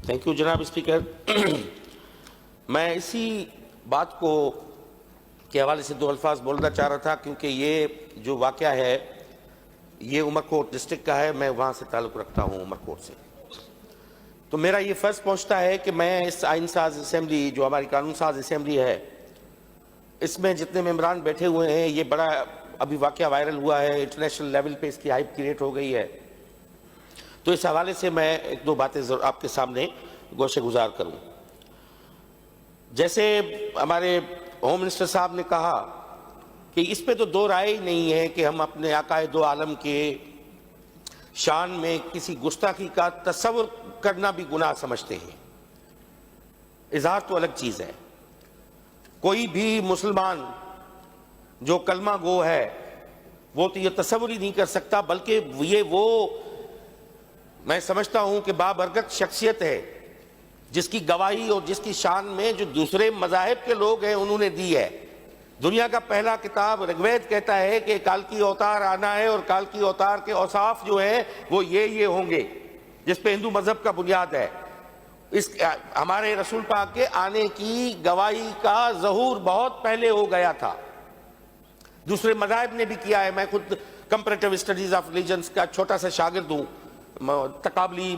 Thank you جناب speaker. میں اسی بات کو کے حوالے سے دو الفاظ بولنا چاہ رہا تھا کیونکہ یہ جو واقعہ ہے یہ عمرکوٹ ڈسٹرکٹ کا ہے. میں وہاں سے تعلق رکھتا ہوں عمرکوٹ سے. تو میرا یہ فرض پہنچتا ہے کہ میں اس آئین ساز اسمبلی جو ہماری قانون ساز اسمبلی ہے اس میں جتنے ممبران بیٹھے ہوئے ہیں, یہ بڑا ابھی واقعہ وائرل ہوا ہے, انٹرنیشنل لیول پہ اس کی ہائپ کریٹ ہو گئی ہے. تو اس حوالے سے میں ایک دو باتیں آپ کے سامنے گوشے گزار کروں. جیسے ہمارے ہوم منسٹر صاحب نے کہا کہ اس پہ تو دو رائے ہی نہیں ہے کہ ہم اپنے آقائے دو عالم کے شان میں کسی گستاخی کا تصور کرنا بھی گناہ سمجھتے ہیں. اظہار تو الگ چیز ہے. کوئی بھی مسلمان جو کلمہ گو ہے وہ تو یہ تصور ہی نہیں کر سکتا, بلکہ یہ وہ میں سمجھتا ہوں کہ بابرکت شخصیت ہے جس کی گواہی اور جس کی شان میں جو دوسرے مذاہب کے لوگ ہیں انہوں نے دی ہے. دنیا کا پہلا کتاب رگ وید کہتا ہے کہ کالکی اوتار آنا ہے, اور کالکی اوتار کے اوصاف جو ہیں وہ یہ ہوں گے, جس پہ ہندو مذہب کا بنیاد ہے. ہمارے رسول پاک کے آنے کی گواہی کا ظہور بہت پہلے ہو گیا تھا. دوسرے مذاہب نے بھی کیا ہے. میں خود کمپریٹیو اسٹڈیز آف ریلیجنز کا چھوٹا سا شاگرد ہوں. تقابلی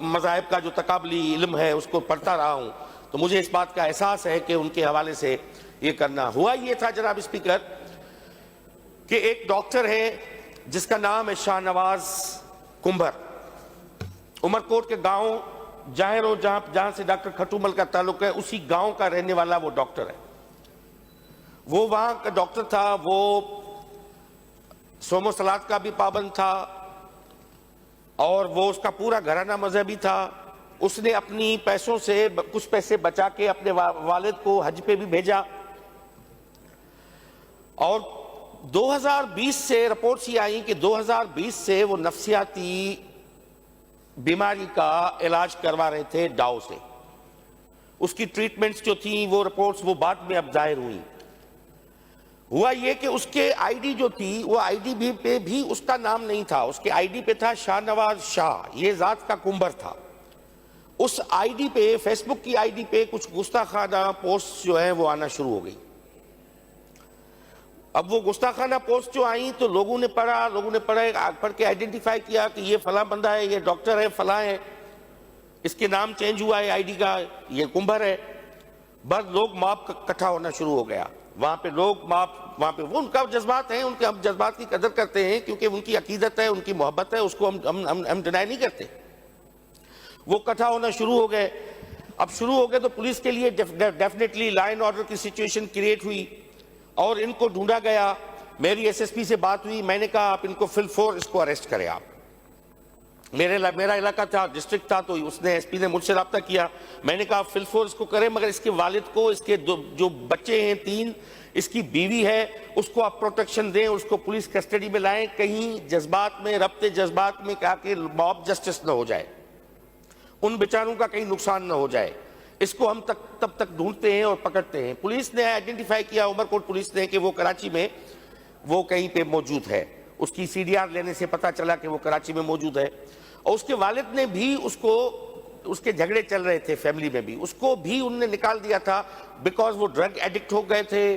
مذاہب کا جو تقابلی علم ہے اس کو پڑھتا رہا ہوں, تو مجھے اس بات کا احساس ہے کہ ان کے حوالے سے یہ کرنا. ہوا یہ تھا جناب اسپیکر کہ ایک ڈاکٹر ہے جس کا نام ہے شاہ نواز کمبھر. عمرکوٹ کے گاؤں جہاں سے ڈاکٹر کھٹومل کا تعلق ہے اسی گاؤں کا رہنے والا وہ ڈاکٹر ہے. وہ وہاں کا ڈاکٹر تھا. وہ صوم و صلات کا بھی پابند تھا اور وہ اس کا پورا گھرانہ مذہبی تھا. اس نے اپنی پیسوں سے کچھ پیسے بچا کے اپنے والد کو حج پہ بھی بھیجا, اور 2020 سے رپورٹس یہ آئیں کہ 2020 سے وہ نفسیاتی بیماری کا علاج کروا رہے تھے ڈاؤ سے. اس کی ٹریٹمنٹس جو تھیں وہ رپورٹس وہ بعد میں اب ظاہر ہوئی. ہوا یہ کہ اس کے آئی ڈی جو تھی وہ آئی ڈی پہ بھی اس کا نام نہیں تھا. اس کے آئی ڈی پہ تھا شاہ نواز شاہ, یہ ذات کا کمبھر تھا. اس آئی ڈی پہ فیس بک کی آئی ڈی پہ کچھ گستاخانہ پوسٹ جو ہیں وہ آنا شروع ہو گئی. اب وہ گستاخانہ پوسٹ جو آئیں تو لوگوں نے پڑھ کے آئیڈینٹیفائی کیا کہ یہ فلاں بندہ ہے, یہ ڈاکٹر ہے, فلاں ہے, اس کے نام چینج ہوا ہے آئی ڈی کا, یہ کمبھر ہے. بس لوگ ماب اکٹھا ہونا شروع ہو گیا. وہاں پہ وہاں پہ وہ ان کا جذبات ہیں, ان کے ہم جذبات کی قدر کرتے ہیں کیونکہ ان کی عقیدت ہے, ان کی محبت ہے, اس کو ہم ڈینائی نہیں کرتے. وہ اکٹھا ہونا شروع ہو گئے. اب شروع ہو گئے تو پولیس کے لیے ڈیفینیٹلی لا اینڈ آرڈر کی سچویشن کریٹ ہوئی اور ان کو ڈھونڈا گیا. میری ایس ایس پی سے بات ہوئی, میں نے کہا آپ ان کو فل فور اس کو اریسٹ کریں. آپ میرا علاقہ تھا, ڈسٹرکٹ تھا, تو اس نے ایس پی نے مجھ سے رابطہ کیا. میں نے کہا فل فور اس کو کریں, مگر اس کے والد کو, اس کے جو بچے ہیں 3, اس کی بیوی ہے, اس کو آپ پروٹیکشن دیں, اس کو پولیس کسٹڈی میں لائیں, کہیں جذبات میں ربط جذبات میں کہا کہ موب جسٹس نہ ہو جائے, ان بیچاروں کا کہیں نقصان نہ ہو جائے. اس کو ہم تب تک ڈھونڈتے ہیں اور پکڑتے ہیں. پولیس نے آئیڈینٹیفائی کیا, عمرکوٹ پولیس نے, کہ وہ کراچی میں وہ کہیں پہ موجود ہے. اس کی سی ڈی آر لینے سے پتا چلا کہ وہ کراچی میں موجود ہے. اور اس کے والد نے بھی اس کے جھگڑے چل رہے تھے فیملی میں بھی, اس کو بھی انہوں نے نکال دیا تھا بیکاز وہ ڈرگ ایڈکٹ ہو گئے تھے.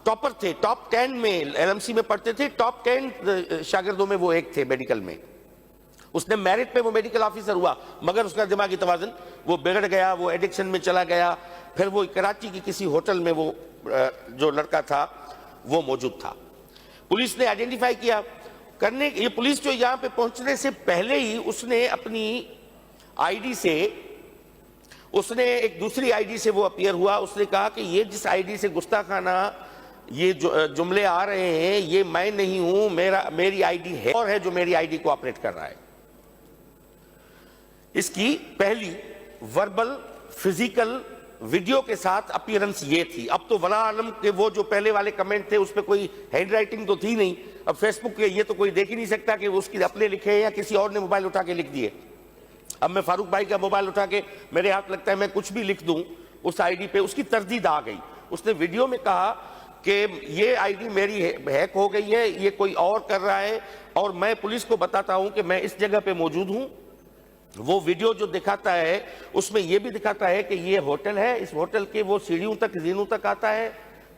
ٹاپر تھے, ٹاپ 10 میں ایل ایم سی میں پڑھتے تھے, ٹاپ 10 شاگردوں میں وہ ایک تھے میڈیکل میں. اس نے میرٹ پہ وہ میڈیکل آفیسر ہوا, مگر اس کا دماغی توازن وہ بگڑ گیا, وہ ایڈکشن میں چلا گیا. پھر وہ کراچی کی کسی ہوٹل میں وہ جو لڑکا تھا وہ موجود تھا. پولیس نے آئیڈینٹیفائی کیا یہ پولیس جو یہاں پہ پہنچنے سے پہلے ہی اس نے اپنی آئی ڈی سے, اس نے ایک دوسری آئی ڈی سے وہ اپیئر ہوا. اس نے کہا کہ یہ جس آئی ڈی سے گستاخانہ یہ جملے آ رہے ہیں یہ میں نہیں ہوں, میری آئی ڈی ہے اور ہے جو میری آئی ڈی کو آپریٹ کر رہا ہے. اس کی پہلی وربل فزیکل ویڈیو کے ساتھ اپیرنس یہ تھی. اب تو ولا عالم کے وہ جو پہلے والے کمنٹ تھے اس پہ کوئی ہینڈ رائٹنگ تو تھی نہیں. اب فیس بک کے یہ تو کوئی دیکھ ہی نہیں سکتا کہ وہ اس کی اپنے لکھے ہیں یا کسی اور نے موبائل اٹھا کے لکھ دیے. اب میں فاروق بھائی کا موبائل اٹھا کے میرے ہاتھ لگتا ہے میں کچھ بھی لکھ دوں اس آئی ڈی پہ, اس کی تردید آ گئی. اس نے ویڈیو میں کہا کہ یہ آئی ڈی میری ہیک ہو گئی ہے, یہ کوئی اور کر رہا ہے, اور میں پولیس کو بتاتا ہوں کہ میں اس جگہ پہ موجود ہوں وہ ویڈیو جو دکھاتا ہے اس میں یہ بھی دکھاتا ہے کہ یہ ہوٹل ہے, اس ہوٹل کے وہ سیڑھیوں تک زینوں تک آتا ہے,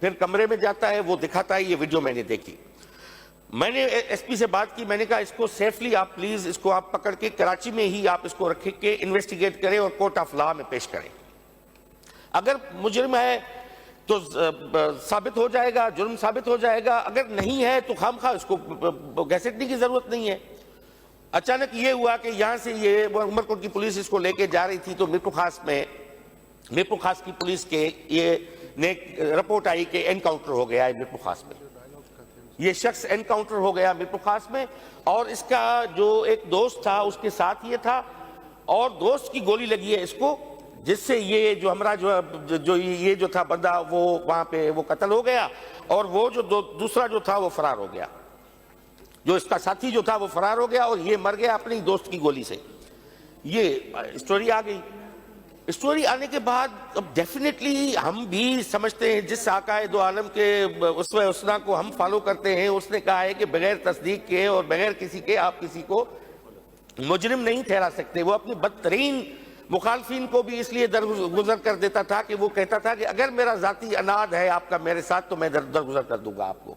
پھر کمرے میں جاتا ہے, وہ دکھاتا ہے. یہ ویڈیو میں نے دیکھی. میں نے ایس پی سے بات کی, میں نے کہا اس کو سیفلی آپ پلیز اس کو آپ پکڑ کے کراچی میں ہی آپ اس کو رکھے کے انویسٹیگیٹ کریں اور کورٹ آف لا میں پیش کریں. اگر مجرم ہے تو ثابت ہو جائے گا, جرم ثابت ہو جائے گا. اگر نہیں ہے تو خواہ اس کو گھسیٹنے کی ضرورت نہیں ہے. اچانک یہ ہوا کہ یہاں سے یہ عمر کوٹ کی پولیس اس کو لے کے جا رہی تھی تو میرپور خاص کی پولیس کے یہ رپورٹ آئی کہ انکاؤنٹر ہو گیا ہے میرپور خاص میں. یہ شخص انکاؤنٹر ہو گیا میرپور خاص میں, اور اس کا جو ایک دوست تھا اس کے ساتھ یہ تھا, اور دوست کی گولی لگی ہے اس کو, جس سے یہ جو ہمارا جو یہ جو تھا بندہ وہ وہاں پہ وہ قتل ہو گیا, اور وہ جو دوسرا جو تھا وہ فرار ہو گیا. جو اس کا ساتھی جو تھا وہ فرار ہو گیا اور یہ مر گیا اپنی دوست کی گولی سے. یہ اسٹوری آ گئی. اسٹوری آنے کے بعد اب ڈیفینیٹلی ہم بھی سمجھتے ہیں, جس آقائے دو عالم کے اسوہ حسنہ کو ہم فالو کرتے ہیں, اس نے کہا ہے کہ بغیر تصدیق کے اور بغیر کسی کے آپ کسی کو مجرم نہیں ٹھہرا سکتے. وہ اپنی بدترین مخالفین کو بھی اس لیے درگزر کر دیتا تھا کہ وہ کہتا تھا کہ اگر میرا ذاتی اناد ہے آپ کا میرے ساتھ تو میں درگزر کر دوں گا آپ کو.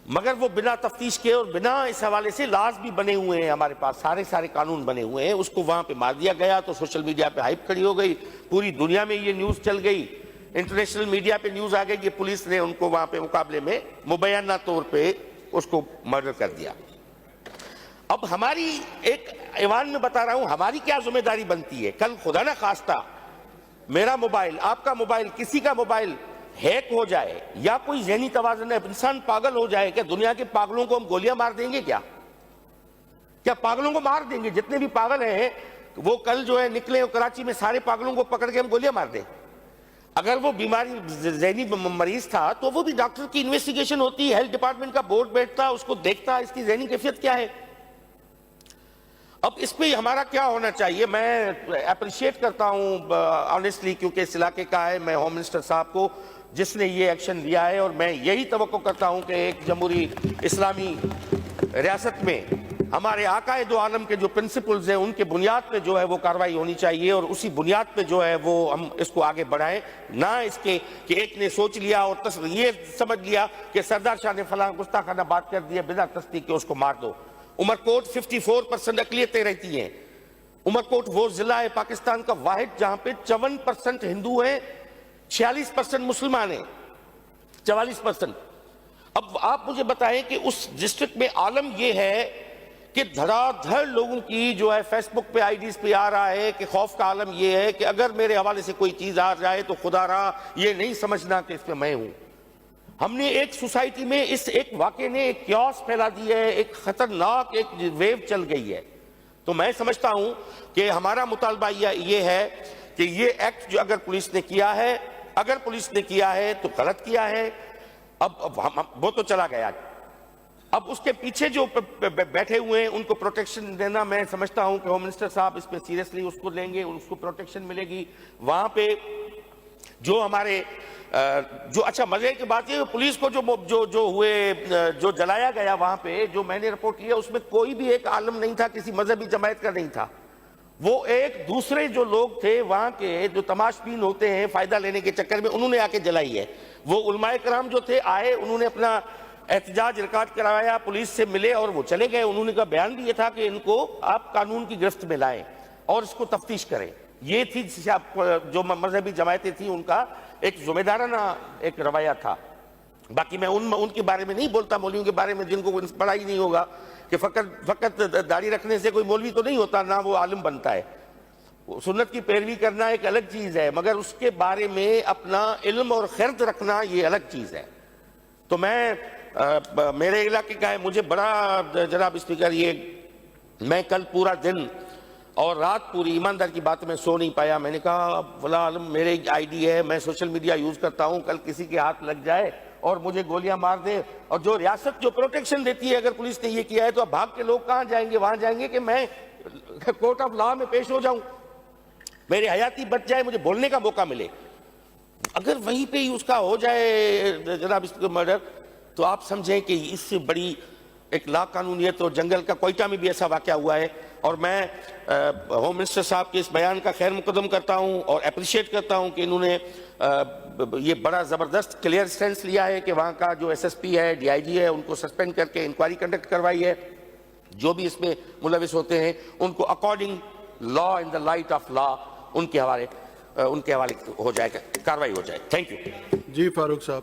مگر وہ بنا تفتیش کے اور بنا اس حوالے سے لاز بھی بنے ہوئے ہیں ہمارے پاس, سارے قانون بنے ہوئے ہیں. اس کو وہاں پہ مار دیا گیا تو سوشل میڈیا پہ ہائپ کھڑی ہو گئی, پوری دنیا میں یہ نیوز چل گئی, انٹرنیشنل میڈیا پہ نیوز آ گئی کہ پولیس نے ان کو وہاں پہ مقابلے میں مبینہ طور پہ اس کو مرڈر کر دیا. اب ہماری ایک ایوان میں بتا رہا ہوں ہماری کیا ذمہ داری بنتی ہے. کل خدا نہ خواستہ میرا موبائل, آپ کا موبائل, کسی کا موبائل ہیک ہو جائے یا کوئی ذہنی توازن ہے, انسان پاگل ہو جائے, کہ دنیا کے پاگلوں کو ہم گولیاں مار دیں گے؟ کیا پاگلوں کو مار دیں گے؟ جتنے بھی پاگل ہیں وہ کل جو ہے نکلے کراچی میں, سارے پاگلوں کو پکڑ کے ہم گولیاں مار دیں؟ اگر وہ بیماری ذہنی مریض تھا تو وہ بھی ڈاکٹر کی انویسٹیگیشن ہوتی, ہیلتھ ڈپارٹمنٹ کا بورڈ بیٹھتا, اس کو دیکھتا اس کی ذہنی کیفیت کیا ہے. اب اس پہ ہمارا کیا ہونا چاہیے؟ میں اپریشیٹ کرتا ہوں آنیسٹلی, کیونکہ اس علاقے کا ہے, میں ہوم منسٹر صاحب کو جس نے یہ ایکشن لیا ہے, اور میں یہی توقع کرتا ہوں کہ ایک جمہوری اسلامی ریاست میں ہمارے آقائے دو عالم کے جو پرنسپلز ہیں ان کے بنیاد پہ جو ہے وہ کارروائی ہونی چاہیے, اور اسی بنیاد پہ جو ہے وہ ہم اس کو آگے بڑھائیں. نہ اس کے کہ ایک نے سوچ لیا اور یہ سمجھ لیا کہ سردار شاہ نے فلاں گستاخانہ بات کر دی, بنا تصدیق کے اس کو مار دو. عمرکوٹ 54% اقلیتیں رہتی ہیں. عمرکوٹ وہ ضلع ہے پاکستان کا واحد جہاں پہ 54% ہندو ہیں, 46% مسلمان ہیں, 44%. اب آپ مجھے بتائیں کہ اس ڈسٹرکٹ میں عالم یہ ہے کہ دھڑا دھڑ لوگوں کی جو ہے فیس بک پہ آئی ڈیز پہ آ رہا ہے کہ خوف کا عالم یہ ہے کہ اگر میرے حوالے سے کوئی چیز آ جائے تو خدا را یہ نہیں سمجھنا کہ اس میں میں ہوں. ہم نے ایک سوسائٹی میں اس ایک واقعے نے ایک کیوس پھیلا دی ہے, ایک خطرناک ایک ویو چل گئی ہے. تو میں سمجھتا ہوں کہ ہمارا مطالبہ یہ ہے کہ یہ ایکٹ جو اگر پولیس نے کیا ہے تو غلط کیا ہے. اب وہ تو چلا گیا, اب اس کے پیچھے جو بیٹھے ہوئے ہیں ان کو پروٹیکشن دینا, میں سمجھتا ہوں کہ ہوم منسٹر صاحب اس پہ سیریسلی اس کو لیں گے, اس کو پروٹیکشن ملے گی. وہاں پہ جو ہمارے جو اچھا مزے کی بات یہ پولیس کو جو جلایا گیا وہاں پہ, جو میں نے رپورٹ کیا اس میں کوئی بھی ایک عالم نہیں تھا, کسی مذہبی جماعت کا نہیں تھا. وہ ایک دوسرے جو لوگ تھے وہاں کے جو تماش بین ہوتے ہیں فائدہ لینے کے چکر میں, انہوں نے آ کے جلائی ہے. وہ علماء کرام جو تھے آئے, انہوں نے اپنا احتجاج ریکارڈ کروایا, پولیس سے ملے اور وہ چلے گئے. انہوں نے کا بیان بھی یہ تھا کہ ان کو آپ قانون کی گرفت میں لائیں اور اس کو تفتیش کریں. یہ تھی جو مذہبی جماعتیں تھیں ان کا ایک ذمہ دارانہ ایک رویہ تھا. باقی میں ان کے بارے میں نہیں بولتا, مولویوں کے بارے میں جن کو پڑھا ہی نہیں ہوگا کہ فقط داڑھی رکھنے سے کوئی مولوی تو نہیں ہوتا, نہ وہ عالم بنتا ہے. سنت کی پیروی کرنا ایک الگ چیز ہے, مگر اس کے بارے میں اپنا علم اور خرد رکھنا یہ الگ چیز ہے. تو میں میرے علاقے کا ہے, مجھے بڑا جناب اسپیکر یہ میں کل پورا دن اور رات پوری ایماندار کی بات میں سو نہیں پایا. میں نے کہا ولا عالم میرے آئی ڈی ہے, میں سوشل میڈیا یوز کرتا ہوں, کل کسی کے ہاتھ لگ جائے اور مجھے گولیاں مار دے, اور جو ریاست جو پروٹیکشن دیتی ہے اگر پولیس نے یہ کیا ہے تو اب بھاگ کے لوگ کہاں جائیں گے؟ وہاں جائیں گے کہ میں کورٹ آف لا میں پیش ہو جاؤں, میرے حیاتی بچ جائے, مجھے بولنے کا موقع ملے. اگر وہیں پہ ہی اس کا ہو جائے جناب اس مرڈر تو آپ سمجھیں کہ اس سے بڑی ایک لا قانونیت. اور جنگل کا کوئٹہ میں بھی ایسا واقعہ ہوا ہے, اور میں ہوم منسٹر صاحب کے اس بیان کا خیر مقدم کرتا ہوں اور اپریشیٹ کرتا ہوں کہ انہوں نے یہ بڑا زبردست کلیئر سٹینس لیا ہے کہ وہاں کا جو ایس ایس پی ہے, ڈی آئی جی ہے, ان کو سسپینڈ کر کے انکوائری کنڈکٹ کروائی ہے. جو بھی اس میں ملوث ہوتے ہیں ان کو according law, in the light of law, ان کے حوالے ہو جائے گا, کاروائی ہو جائے. Thank you. جی فاروق صاحب.